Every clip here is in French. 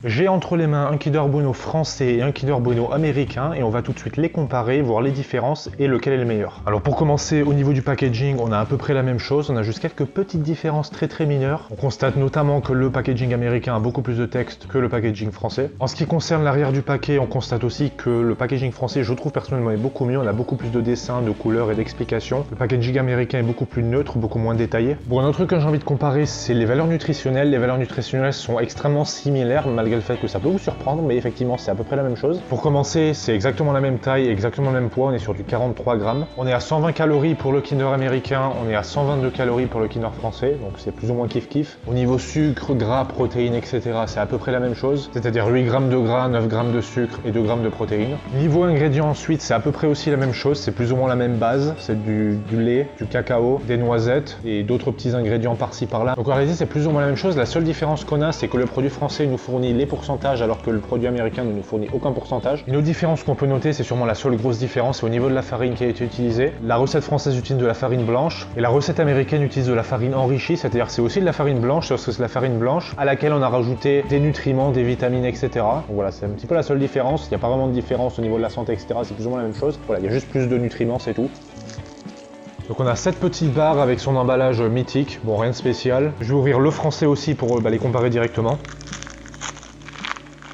J'ai entre les mains un Kinder Bueno français et un Kinder Bueno américain et on va tout de suite les comparer, voir les différences et lequel est le meilleur. Alors pour commencer, au niveau du packaging, on a à peu près la même chose, on a juste quelques petites différences très mineures. On constate notamment que le packaging américain a beaucoup plus de texte que le packaging français. En ce qui concerne l'arrière du paquet, on constate aussi que le packaging français, je trouve personnellement, est beaucoup mieux, on a beaucoup plus de dessins, de couleurs et d'explications. Le packaging américain est beaucoup plus neutre, beaucoup moins détaillé. Bon, un autre truc que j'ai envie de comparer, c'est les valeurs nutritionnelles. Les valeurs nutritionnelles sont extrêmement similaires, malgré le fait que ça peut vous surprendre, mais effectivement c'est à peu près la même chose. Pour commencer, c'est exactement la même taille, exactement le même poids, on est sur du 43 grammes. On est à 120 calories pour le Kinder américain, on est à 122 calories pour le Kinder français, donc c'est plus ou moins kiff-kiff. Au niveau sucre, gras, protéines, etc., c'est à peu près la même chose, c'est-à-dire 8 grammes de gras, 9 grammes de sucre et 2 grammes de protéines. Niveau ingrédients ensuite, c'est à peu près aussi la même chose, c'est plus ou moins la même base, c'est du lait, du cacao, des noisettes et d'autres petits ingrédients par-ci par-là. Donc en réalité c'est plus ou moins la même chose, la seule différence qu'on a, c'est que le produit français nous fournit les pourcentages alors que le produit américain ne nous fournit aucun pourcentage. Une autre différence qu'on peut noter, c'est sûrement la seule grosse différence, c'est au niveau de la farine qui a été utilisée. La recette française utilise de la farine blanche et la recette américaine utilise de la farine enrichie, c'est-à-dire c'est aussi de la farine blanche, sauf que c'est la farine blanche à laquelle on a rajouté des nutriments, des vitamines, etc. Donc voilà, c'est un petit peu la seule différence. Il n'y a pas vraiment de différence au niveau de la santé, etc. C'est plus ou moins la même chose. Voilà, il y a juste plus de nutriments, c'est tout. Donc on a cette petite barre avec son emballage mythique, bon rien de spécial. Je vais ouvrir le français aussi pour les comparer directement.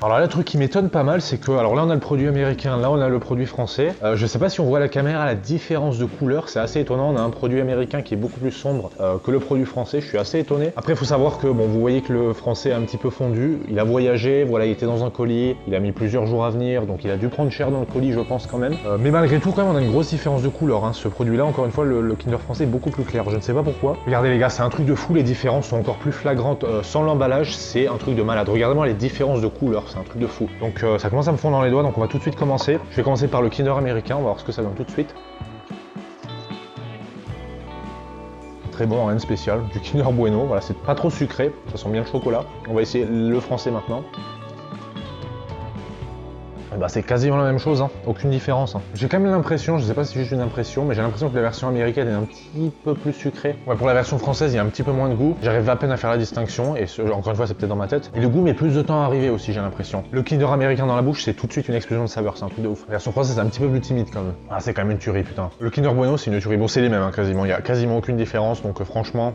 Alors là, le truc qui m'étonne pas mal, c'est que, alors là on a le produit américain, là on a le produit français. Je sais pas si on voit à la caméra la différence de couleur, c'est assez étonnant. On a un produit américain qui est beaucoup plus sombre que le produit français, je suis assez étonné. Après il faut savoir que, bon, vous voyez que le français est un petit peu fondu, il a voyagé, voilà, il était dans un colis, il a mis plusieurs jours à venir, donc il a dû prendre cher dans le colis, je pense quand même. Mais malgré tout, quand même, on a une grosse différence de couleur, hein. Ce produit-là, encore une fois, le Kinder français est beaucoup plus clair, je ne sais pas pourquoi. Regardez les gars, c'est un truc de fou, les différences sont encore plus flagrantes sans l'emballage, c'est un truc de malade. Regardez-moi les différences de couleur. C'est un truc de fou. Donc ça commence à me fondre dans les doigts, donc on va tout de suite commencer. Je vais commencer par le Kinder américain, on va voir ce que ça donne tout de suite. Très bon, rien de spécial, du Kinder Bueno, voilà, c'est pas trop sucré, ça sent bien le chocolat. On va essayer le français maintenant. Bah, c'est quasiment la même chose, hein. Aucune différence. Hein. J'ai quand même l'impression, je sais pas si c'est juste une impression, mais j'ai l'impression que la version américaine est un petit peu plus sucrée. Ouais, pour la version française, il y a un petit peu moins de goût. J'arrive à peine à faire la distinction, et encore une fois, c'est peut-être dans ma tête. Et le goût met plus de temps à arriver aussi, j'ai l'impression. Le Kinder américain dans la bouche, c'est tout de suite une explosion de saveur, c'est un truc de ouf. La version française, c'est un petit peu plus timide quand même. Ah, c'est quand même une tuerie, putain. Le Kinder Bueno, c'est une tuerie. Bon, c'est les mêmes, hein, quasiment. Il y a quasiment aucune différence, donc franchement,